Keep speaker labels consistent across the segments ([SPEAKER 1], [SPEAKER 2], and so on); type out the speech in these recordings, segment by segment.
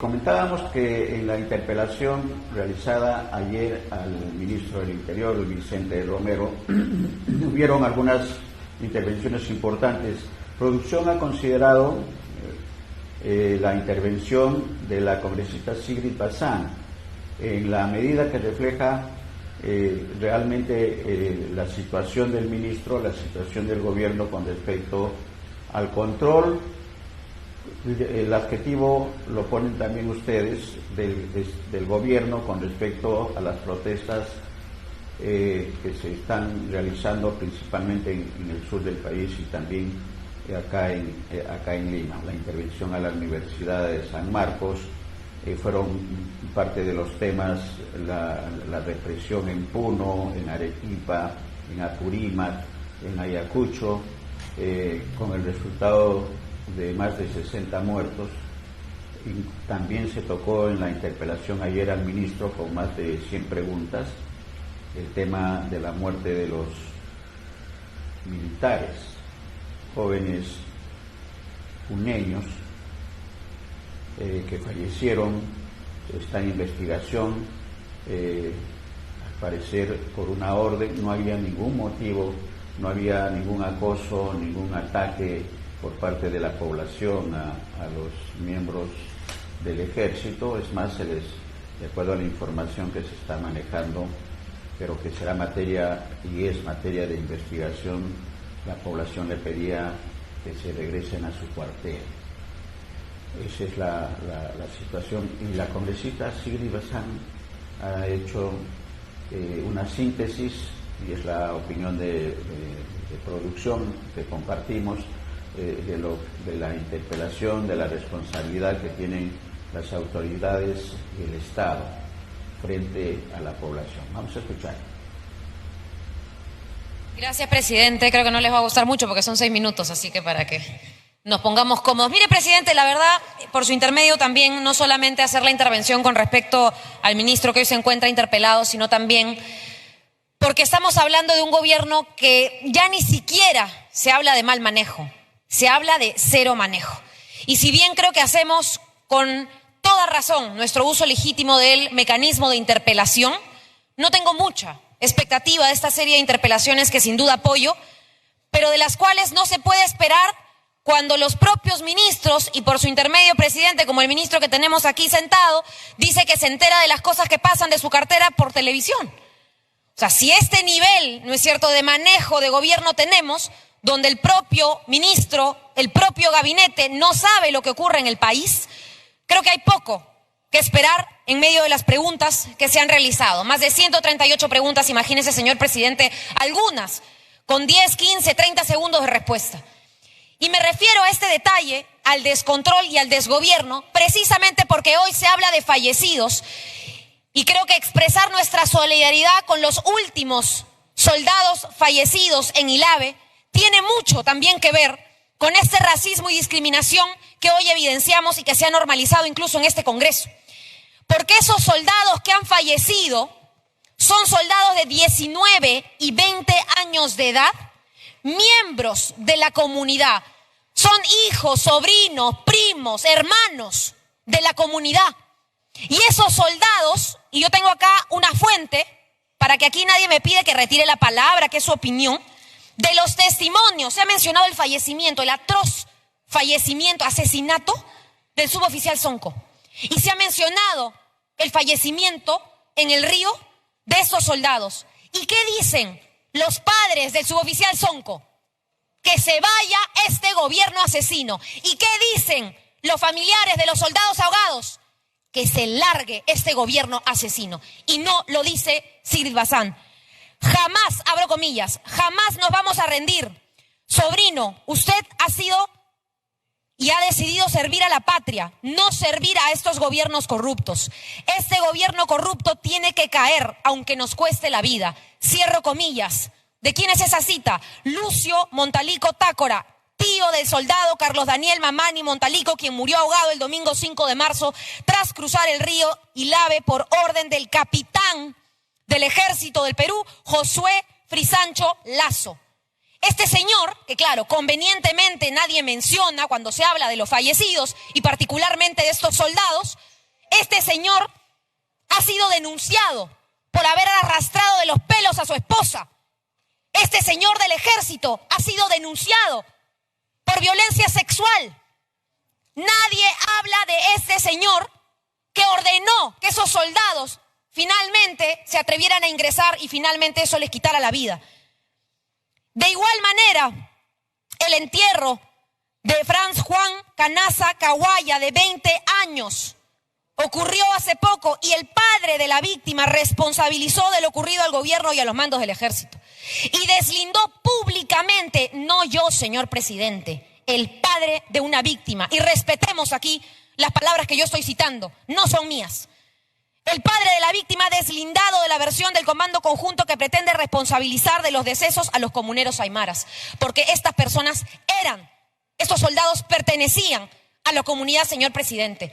[SPEAKER 1] Comentábamos que en la interpelación realizada ayer al ministro del Interior, Vicente Romero, hubieron algunas intervenciones importantes. Producción ha considerado la intervención de la congresista Sigrid Bazán en la medida que refleja realmente la situación del ministro, la situación del gobierno con respecto al control. El adjetivo lo ponen también ustedes del gobierno con respecto a las protestas que se están realizando principalmente en el sur del país y también acá en Lima. La intervención a la Universidad de San Marcos fueron parte de los temas, la represión en Puno, en Arequipa, en Apurímac, en Ayacucho, con el resultado de más de 60 muertos. Y también se tocó en la interpelación ayer al ministro con más de 100 preguntas el tema de la muerte de los militares, jóvenes puneños que fallecieron. Está en investigación, al parecer por una orden. No había ningún motivo, no había ningún acoso, ningún ataque por parte de la población a los miembros del ejército. Es más, de acuerdo a la información que se está manejando, pero que será materia y es materia de investigación, la población le pedía que se regresen a su cuartel. Esa es la situación. Y la congresista Sigrid Bazán ha hecho una síntesis, y es la opinión de producción que compartimos, de la interpelación, de la responsabilidad que tienen las autoridades y el Estado frente a la población. Vamos a escuchar.
[SPEAKER 2] Gracias, presidente. Creo que no les va a gustar mucho porque son 6 minutos, así que para que nos pongamos cómodos. Mire, presidente, la verdad, por su intermedio también, no solamente hacer la intervención con respecto al ministro que hoy se encuentra interpelado, sino también porque estamos hablando de un gobierno que ya ni siquiera se habla de mal manejo. Se habla de cero manejo. Y si bien creo que hacemos con toda razón nuestro uso legítimo del mecanismo de interpelación, no tengo mucha expectativa de esta serie de interpelaciones que sin duda apoyo, pero de las cuales no se puede esperar cuando los propios ministros, y por su intermedio, presidente, como el ministro que tenemos aquí sentado, dice que se entera de las cosas que pasan de su cartera por televisión. O sea, si este nivel, ¿no es cierto?, de manejo de gobierno tenemos, donde el propio ministro, el propio gabinete no sabe lo que ocurre en el país, creo que hay poco que esperar en medio de las preguntas que se han realizado. Más de 138 preguntas, imagínese, señor presidente, algunas con 10, 15, 30 segundos de respuesta. Y me refiero a este detalle, al descontrol y al desgobierno, precisamente porque hoy se habla de fallecidos y creo que expresar nuestra solidaridad con los últimos soldados fallecidos en Ilave tiene mucho también que ver con este racismo y discriminación que hoy evidenciamos y que se ha normalizado incluso en este Congreso. Porque esos soldados que han fallecido son soldados de 19 y 20 años de edad, miembros de la comunidad. Son hijos, sobrinos, primos, hermanos de la comunidad. Y esos soldados, y yo tengo acá una fuente, para que aquí nadie me pide que retire la palabra, que es su opinión, de los testimonios, se ha mencionado el fallecimiento, el atroz fallecimiento, asesinato del suboficial Sonco. Y se ha mencionado el fallecimiento en el río de estos soldados. ¿Y qué dicen los padres del suboficial Sonco? Que se vaya este gobierno asesino. ¿Y qué dicen los familiares de los soldados ahogados? Que se largue este gobierno asesino. Y no lo dice Sigrid Bazán. Jamás, abro comillas, jamás nos vamos a rendir. Sobrino, usted ha sido y ha decidido servir a la patria, no servir a estos gobiernos corruptos. Este gobierno corrupto tiene que caer, aunque nos cueste la vida. Cierro comillas. ¿De quién es esa cita? Lucio Montalico Tácora, tío del soldado Carlos Daniel Mamani Montalico, quien murió ahogado el domingo 5 de marzo tras cruzar el río Ilave por orden del capitán del Ejército del Perú, Josué Frisancho Lazo. Este señor, que claro, convenientemente nadie menciona cuando se habla de los fallecidos y particularmente de estos soldados, Este señor ha sido denunciado por haber arrastrado de los pelos a su esposa. Este señor del ejército ha sido denunciado por violencia sexual. Nadie habla de este señor que ordenó que esos soldados finalmente se atrevieran a ingresar y finalmente eso les quitara la vida. De igual manera, el entierro de Franz Juan Canaza Kawaya, de 20 años, ocurrió hace poco y el padre de la víctima responsabilizó de lo ocurrido al gobierno y a los mandos del ejército. Y deslindó públicamente, no yo, señor presidente, el padre de una víctima. Y respetemos aquí las palabras que yo estoy citando, no son mías. El padre de la víctima ha deslindado de la versión del Comando Conjunto que pretende responsabilizar de los decesos a los comuneros aymaras, porque estas personas estos soldados pertenecían a la comunidad, señor presidente.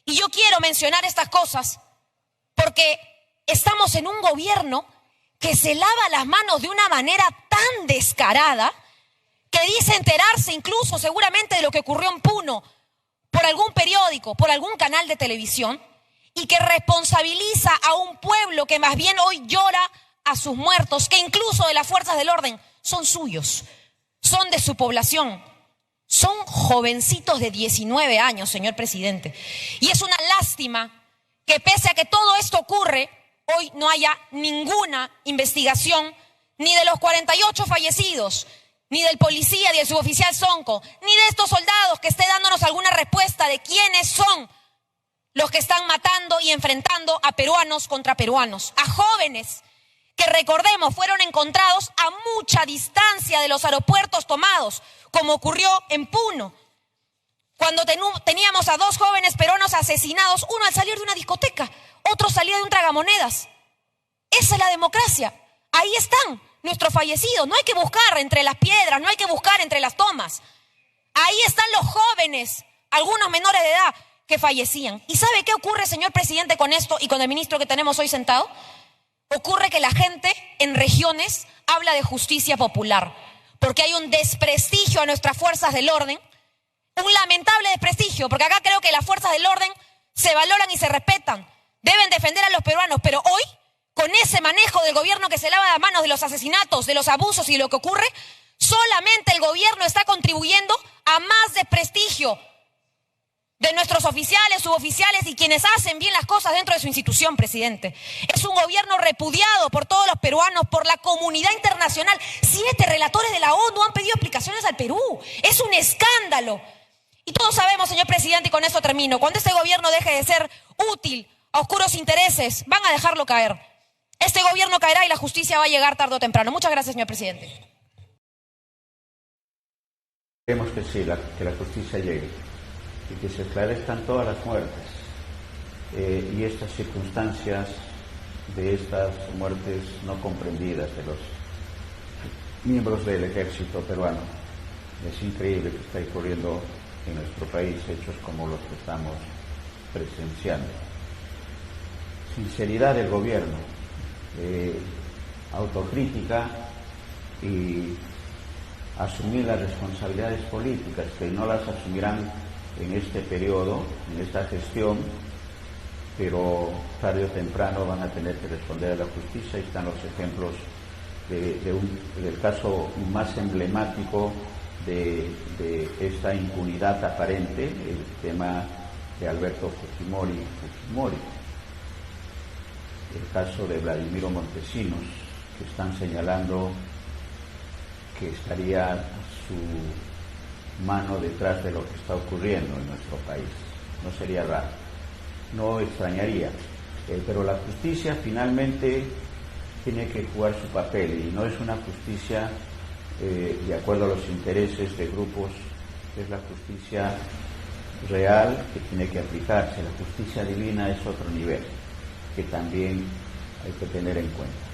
[SPEAKER 2] Y yo quiero mencionar estas cosas porque estamos en un gobierno que se lava las manos de una manera tan descarada que dice enterarse incluso seguramente de lo que ocurrió en Puno por algún periódico, por algún canal de televisión, y que responsabiliza a un pueblo que más bien hoy llora a sus muertos, que incluso de las fuerzas del orden son suyos, son de su población. Son jovencitos de 19 años, señor presidente. Y es una lástima que pese a que todo esto ocurre, hoy no haya ninguna investigación ni de los 48 fallecidos, ni del policía, ni del suboficial Sonco, ni de estos soldados que esté dándonos alguna respuesta de quiénes son los que están matando y enfrentando a peruanos contra peruanos, a jóvenes que, recordemos, fueron encontrados a mucha distancia de los aeropuertos tomados, como ocurrió en Puno, cuando teníamos a 2 jóvenes peruanos asesinados, uno al salir de una discoteca, otro salía de un tragamonedas. Esa es la democracia. Ahí están nuestros fallecidos. No hay que buscar entre las piedras, no hay que buscar entre las tomas. Ahí están los jóvenes, algunos menores de edad, que fallecían. ¿Y sabe qué ocurre, señor presidente, con esto y con el ministro que tenemos hoy sentado? Ocurre que la gente en regiones habla de justicia popular, porque hay un desprestigio a nuestras fuerzas del orden, un lamentable desprestigio, porque acá creo que las fuerzas del orden se valoran y se respetan, deben defender a los peruanos, pero hoy, con ese manejo del gobierno que se lava las manos de los asesinatos, de los abusos y de lo que ocurre, solamente el gobierno está contribuyendo a más desprestigio de nuestros oficiales, suboficiales y quienes hacen bien las cosas dentro de su institución, presidente. Es un gobierno repudiado por todos los peruanos, por la comunidad internacional. 7 relatores de la ONU han pedido explicaciones al Perú. Es un escándalo. Y todos sabemos, señor presidente, y con eso termino, cuando este gobierno deje de ser útil a oscuros intereses, van a dejarlo caer. Este gobierno caerá y la justicia va a llegar tarde o temprano. Muchas gracias, señor presidente.
[SPEAKER 1] Queremos que sí, que la justicia llegue y que se esclarezcan todas las muertes y estas circunstancias de estas muertes no comprendidas de los miembros del ejército peruano. Es increíble que está ocurriendo en nuestro país hechos como los que estamos presenciando. Sinceridad del gobierno, autocrítica y asumir las responsabilidades políticas, que no las asumirán en este periodo, en esta gestión, pero tarde o temprano van a tener que responder a la justicia. Ahí están los ejemplos del caso más emblemático de esta impunidad aparente, el tema de Alberto Fujimori, el caso de Vladimiro Montesinos, que están señalando que estaría su mano detrás de lo que está ocurriendo en nuestro país. No sería raro, no extrañaría, pero la justicia finalmente tiene que jugar su papel y no es una justicia de acuerdo a los intereses de grupos, es la justicia real que tiene que aplicarse. La justicia divina es otro nivel que también hay que tener en cuenta.